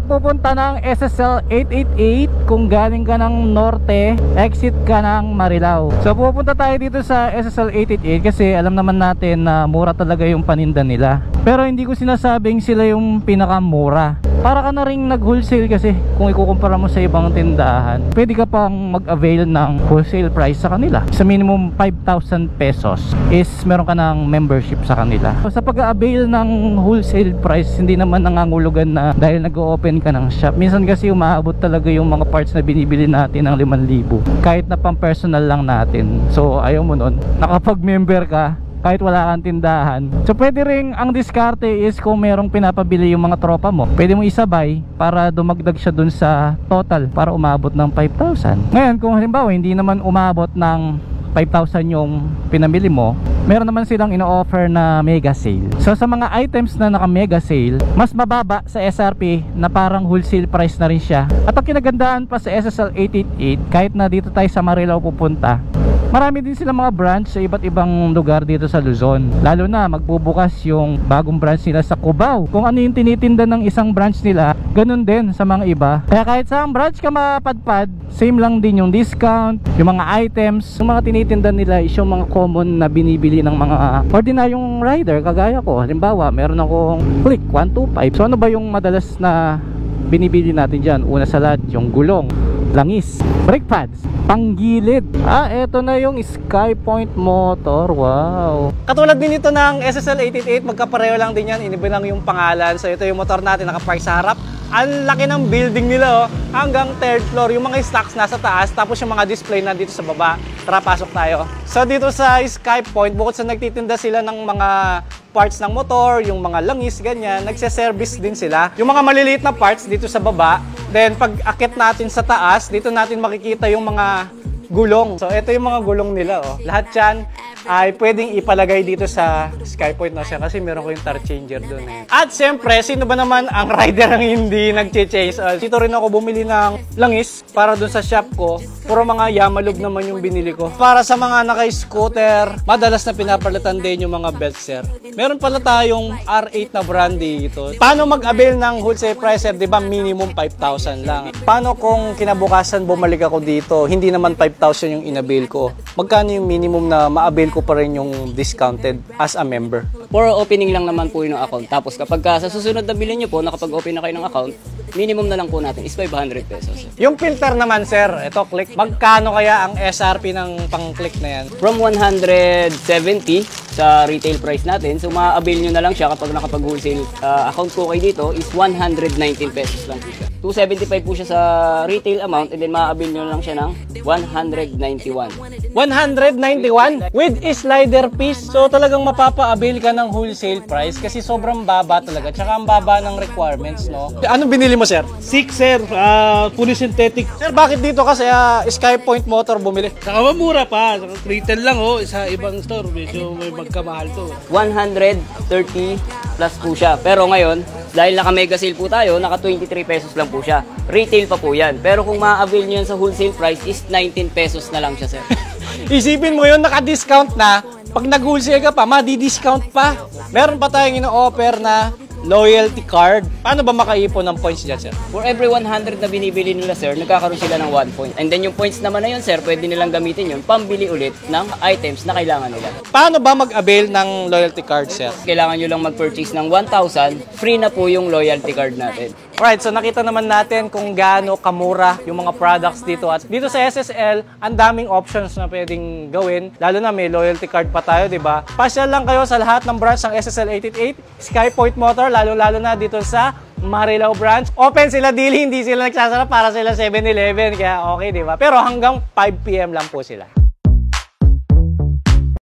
pupunta ng SSL 888 kung galing ka ng norte, exit ka ng Marilao. So pupunta tayo dito sa SSL 888 kasi alam naman natin na mura talaga yung paninda nila. Pero hindi ko sinasabing sila yung pinakamura. Para ka na ring nag-wholesale kasi kung ikukumpara mo sa ibang tindahan, pwede ka pang mag-avail ng wholesale price sa kanila. Sa minimum 5,000 pesos is meron ka ng membership sa kanila. So, sa pag-avail ng wholesale price, hindi naman nangangulugan na dahil nag-open ka ng shop. Minsan kasi umaabot talaga yung mga parts na binibili natin ng 5,000 kahit na pang personal lang natin. So ayaw mo nun, nakapag-member ka kahit wala kang tindahan. So pwede ring ang diskarte is kung merong pinapabili yung mga tropa mo, pwede mo isabay para dumagdag siya dun sa total para umabot ng 5,000. Ngayon kung halimbawa hindi naman umabot ng 5,000 yung pinamili mo, meron naman silang ino-offer na mega sale. So sa mga items na naka mega sale, mas mababa sa SRP na parang wholesale price na rin siya. At ang kinagandaan pa sa SSL 888, kahit na dito tayo sa Marilao pupunta, marami din silang mga branch sa iba't ibang lugar dito sa Luzon. Lalo na magbubukas yung bagong branch nila sa Cubao. Kung ano yung tinitinda ng isang branch nila, ganun din sa mga iba. Kaya kahit saan branch ka mapadpad, same lang din yung discount, yung mga items. Yung mga tinitinda nila is yung mga common na binibili ng mga ordinaryong rider kagaya ko. Halimbawa, meron akong Click 125. So ano ba yung madalas na binibili natin dyan? Una sa lahat, yung gulong, langis, brake pads, panggilid. Eto na yung Skypoint motor. Wow. Katulad din ito ng SSL 888, magkapareho lang din yan. Iniba lang yung pangalan. So ito yung motor natin nakapark sa harap. Ang laki ng building nila, oh. Hanggang 3rd floor. Yung mga stocks nasa taas, tapos yung mga display na dito sa baba. Tara, pasok tayo. So dito sa Skypoint, bukod sa nagtitinda sila ng mga parts ng motor, yung mga langis, ganyan, nagse-service din sila. Yung mga maliliit na parts dito sa baba. Then pag akit natin sa taas, dito natin makikita yung mga gulong. So ito yung mga gulong nila, oh. Lahat yan ay pwedeng ipalagay dito sa Skypoint na siya kasi meron ko yung tire changer doon eh. At siyempre, sino ba naman ang rider ang hindi nag-change? Dito rin ako bumili ng langis para doon sa shop ko. Puro mga Yamalog naman yung binili ko. Para sa mga naka-scooter, madalas na pinapalitan din yung mga belt, sir. Meron pala tayong R8 na brand dito. Paano mag-avail ng wholesale price, sir? Diba minimum 5,000 lang? Paano kung kinabukasan bumalik ako dito, hindi naman 5,000 yung in-avail ko? Magkano yung minimum na ma-avail ko pa rin yung discounted as a member? For opening lang naman po yung account. Tapos kapag sa susunod na bilhin nyo po, nakapag-open na kayo ng account, minimum na lang po natin is 500 pesos. Yung filter naman, sir, ito Click. Magkano kaya ang SRP ng pang-Click na yan? From 170 sa retail price natin. So ma-avail nyo na lang siya kapag nakapag-wholesale account po kayo dito is 119 pesos lang po siya. 275 po siya sa retail amount and then ma-avail nyo na lang siya ng 191. 191 with slider piece. So talagang mapapa-avail ka ng wholesale price kasi sobrang baba talaga. Tsaka ang baba ng requirements, no? Anong binili mo, sir? 6, sir. Fully synthetic. Sir, bakit dito kasi Skypoint motor bumili? Nakamamura pa. Retail lang, oh. Sa ibang store, medyo may magkamahal to. 130 plus po siya. Pero ngayon, dahil naka-mega sale po tayo, naka 23 pesos lang po siya. Retail pa po yan. Pero kung ma-avail nyo yan sa wholesale price is 19 pesos na lang siya, sir. Isipin mo yun, naka-discount na. Pag nag-wholesale ka pa, madi-discount pa. Meron pa tayong ino-offer na loyalty card. Paano ba makaipon ng points dyan, sir? For every 100 na binibili nila, sir, nagkakaroon sila ng 1 point. And then yung points naman na yun, sir, pwede nilang gamitin yun pambili ulit ng items na kailangan nila. Paano ba mag-avail ng loyalty card, sir? Kailangan nyo lang mag-purchase ng 1,000, free na po yung loyalty card natin. Alright, so nakita naman natin kung gaano kamura yung mga products dito. At dito sa SSL, ang daming options na pwedeng gawin. Lalo na may loyalty card pa tayo, di ba? Pasyal lang kayo sa lahat ng branch ng SSL 888, Skypoint Motor, lalo-lalo na dito sa Marilao branch. Open sila daily, hindi sila nagsasara para sila 7-Eleven. Kaya okay, di ba? Pero hanggang 5 PM lang po sila.